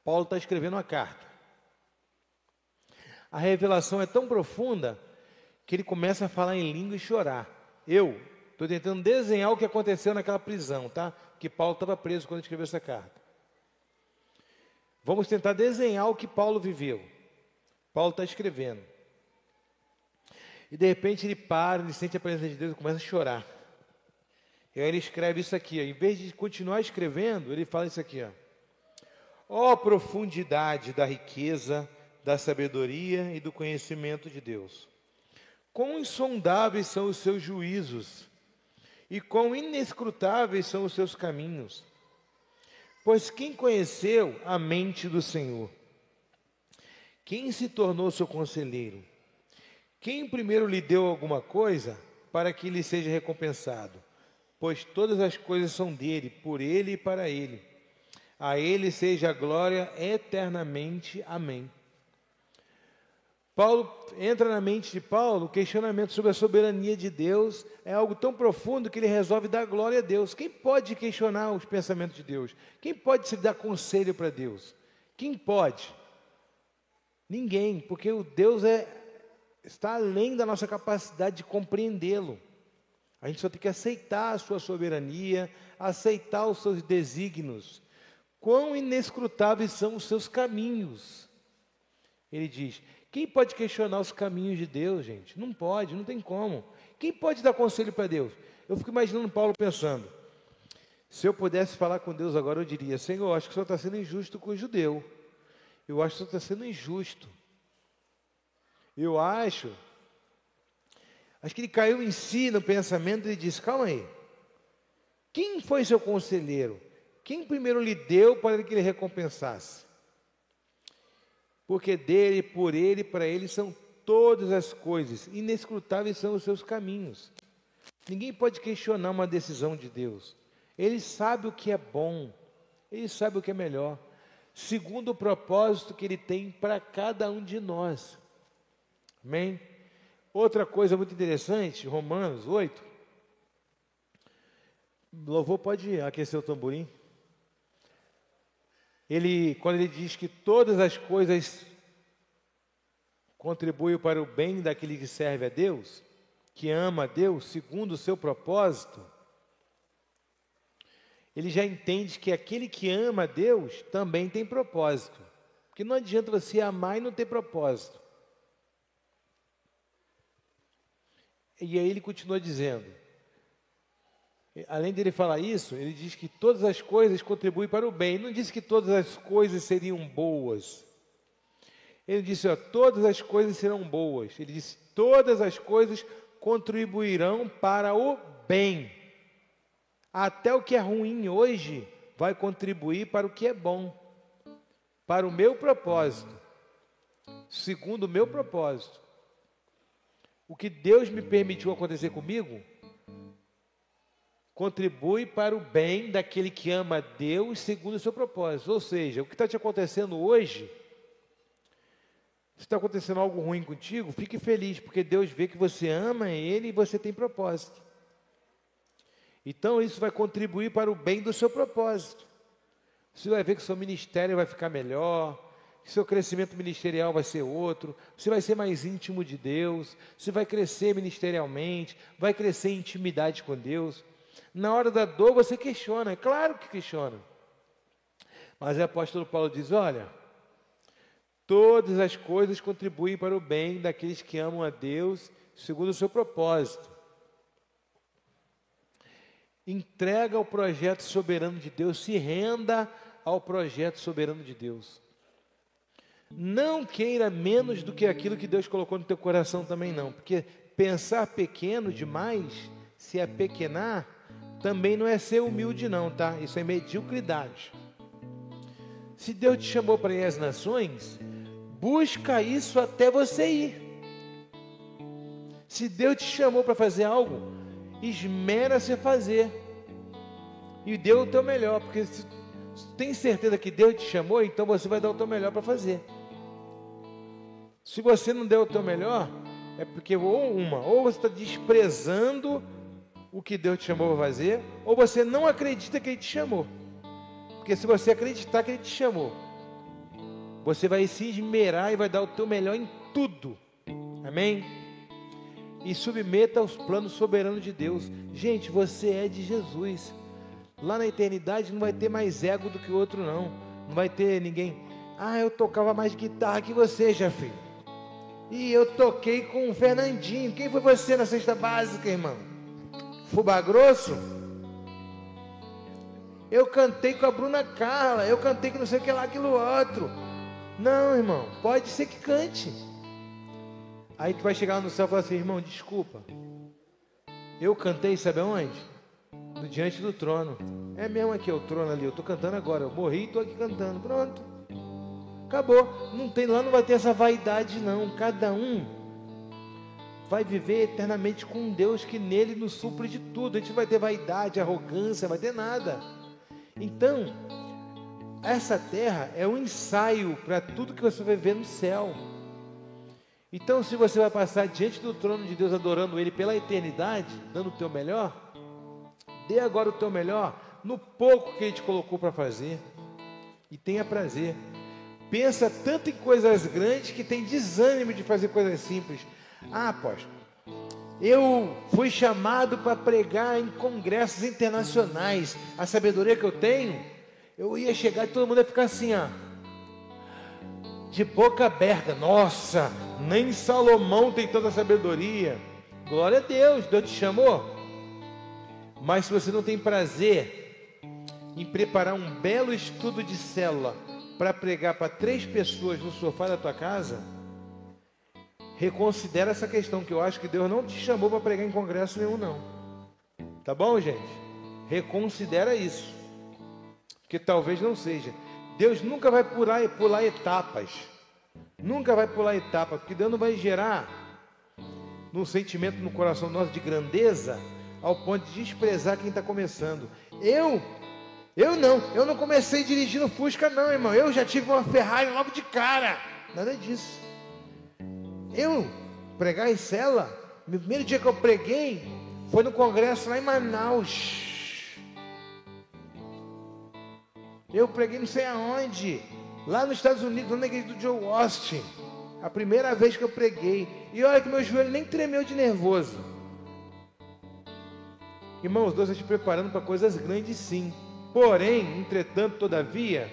Paulo está escrevendo uma carta. A revelação é tão profunda que ele começa a falar em língua e chorar. Eu estou tentando desenhar o que aconteceu naquela prisão, tá? Que Paulo estava preso quando escreveu essa carta. Vamos tentar desenhar o que Paulo viveu. Paulo está escrevendo. E de repente ele para, ele sente a presença de Deus e começa a chorar. E aí ele escreve isso aqui, ó. Em vez de continuar escrevendo, ele fala isso aqui, ó. Ó profundidade da riqueza, da sabedoria e do conhecimento de Deus. Quão insondáveis são os seus juízos e quão inescrutáveis são os seus caminhos. Pois quem conheceu a mente do Senhor? Quem se tornou seu conselheiro? Quem primeiro lhe deu alguma coisa para que lhe seja recompensado? Pois todas as coisas são dele, por ele e para ele. A ele seja a glória eternamente. Amém. Paulo entra na mente de Paulo o questionamento sobre a soberania de Deus, é algo tão profundo que ele resolve dar glória a Deus. Quem pode questionar os pensamentos de Deus? Quem pode se dar conselho para Deus? Quem pode? Ninguém, porque o Deus está além da nossa capacidade de compreendê-lo. A gente só tem que aceitar a sua soberania, aceitar os seus desígnios. Quão inescrutáveis são os seus caminhos. Ele diz, quem pode questionar os caminhos de Deus, gente? Não pode, não tem como. Quem pode dar conselho para Deus? Eu fico imaginando Paulo pensando, se eu pudesse falar com Deus agora, eu diria, Senhor, eu acho que o Senhor está sendo injusto com o judeu. Eu acho que o Senhor está sendo injusto. Eu acho que ele caiu em si no pensamento e disse, calma aí. Quem foi seu conselheiro? Quem primeiro lhe deu para que ele recompensasse? Porque dele, por ele, para ele são todas as coisas. Inescrutáveis são os seus caminhos. Ninguém pode questionar uma decisão de Deus. Ele sabe o que é bom. Ele sabe o que é melhor. Segundo o propósito que ele tem para cada um de nós. Amém? Outra coisa muito interessante, Romanos 8. Louvor, pode aquecer o tamborim. Quando ele diz que todas as coisas contribuem para o bem daquele que serve a Deus, que ama a Deus, segundo o seu propósito, ele já entende que aquele que ama a Deus também tem propósito. Porque não adianta você amar e não ter propósito. E aí ele continua dizendo, além dele falar isso, ele diz que todas as coisas contribuem para o bem. Ele não disse que todas as coisas seriam boas. Ele disse, todas as coisas serão boas. Ele disse, todas as coisas contribuirão para o bem. Até o que é ruim hoje vai contribuir para o que é bom. Para o meu propósito. Segundo o meu propósito. O que Deus me permitiu acontecer comigo contribui para o bem daquele que ama a Deus segundo o seu propósito. Ou seja, o que está te acontecendo hoje, se está acontecendo algo ruim contigo, fique feliz, porque Deus vê que você ama Ele e você tem propósito. Então isso vai contribuir para o bem do seu propósito. Você vai ver que o seu ministério vai ficar melhor, que seu crescimento ministerial vai ser outro, você vai ser mais íntimo de Deus, você vai crescer ministerialmente, vai crescer em intimidade com Deus. Na hora da dor você questiona, é claro que questiona. Mas o apóstolo Paulo diz, olha, todas as coisas contribuem para o bem daqueles que amam a Deus, segundo o seu propósito. Entrega ao projeto soberano de Deus, se renda ao projeto soberano de Deus. Não queira menos do que aquilo que Deus colocou no teu coração também não, porque pensar pequeno demais, se apequenar, também não é ser humilde não, tá? Isso é mediocridade. Se Deus te chamou para ir às nações, busca isso até você ir. Se Deus te chamou para fazer algo, esmera-se a fazer. E dê o teu melhor, porque se tem certeza que Deus te chamou, então você vai dar o teu melhor para fazer. Se você não der o teu melhor, é porque ou você está desprezando o que Deus te chamou para fazer, ou você não acredita que Ele te chamou. Porque se você acreditar que Ele te chamou, você vai se esmerar e vai dar o teu melhor em tudo. Amém? E submeta aos planos soberanos de Deus. Gente, você é de Jesus. Lá na eternidade não vai ter mais ego do que o outro não. Não vai ter ninguém, eu tocava mais guitarra que você, Jafim. E eu toquei com o Fernandinho. Quem foi você na cesta básica, irmão? Fubá Grosso? Eu cantei com a Bruna Carla. Eu cantei com não sei o que lá, aquilo outro. Não, irmão, pode ser que cante. Aí tu vai chegar lá no céu e falar assim, irmão, desculpa. Eu cantei, sabe aonde? Diante do trono. É mesmo aqui, o trono ali. Eu estou cantando agora. Eu morri e estou aqui cantando. Pronto. Acabou. Lá não vai ter essa vaidade não. Cada um vai viver eternamente com um Deus que nele nos supre de tudo. A gente não vai ter vaidade, arrogância, não vai ter nada. Então, essa terra é um ensaio para tudo que você vai ver no céu. Então, se você vai passar diante do trono de Deus, adorando Ele pela eternidade, dando o teu melhor, dê agora o teu melhor no pouco que Ele te colocou para fazer. E tenha prazer. Pensa tanto em coisas grandes que tem desânimo de fazer coisas simples. Ah, apóstolo, eu fui chamado para pregar em congressos internacionais. A sabedoria que eu tenho, eu ia chegar e todo mundo ia ficar assim, ó, de boca aberta. Nossa, nem Salomão tem tanta sabedoria. Glória a Deus, Deus te chamou. Mas se você não tem prazer em preparar um belo estudo de célula para pregar para 3 pessoas no sofá da tua casa, reconsidera essa questão, que eu acho que Deus não te chamou para pregar em congresso nenhum, não. Tá bom, gente? Reconsidera isso, porque talvez não seja. Deus nunca vai pular etapas. Nunca vai pular etapas, porque Deus não vai gerar um sentimento no coração nosso de grandeza ao ponto de desprezar quem está começando. Eu não comecei dirigindo Fusca, não, irmão. Eu já tive uma Ferrari logo de cara. Nada disso. Eu pregar em cela, o primeiro dia que eu preguei foi no congresso lá em Manaus. Eu preguei não sei aonde, lá nos Estados Unidos, lá na igreja do Joe Austin. A primeira vez que eu preguei. E olha que meu joelho nem tremeu de nervoso. Irmãos, Deus está te preparando para coisas grandes, sim. Porém, entretanto, todavia,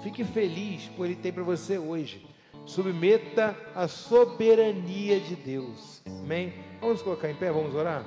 fique feliz por Ele ter para você hoje. Submeta a soberania de Deus. Amém? Vamos colocar em pé, vamos orar?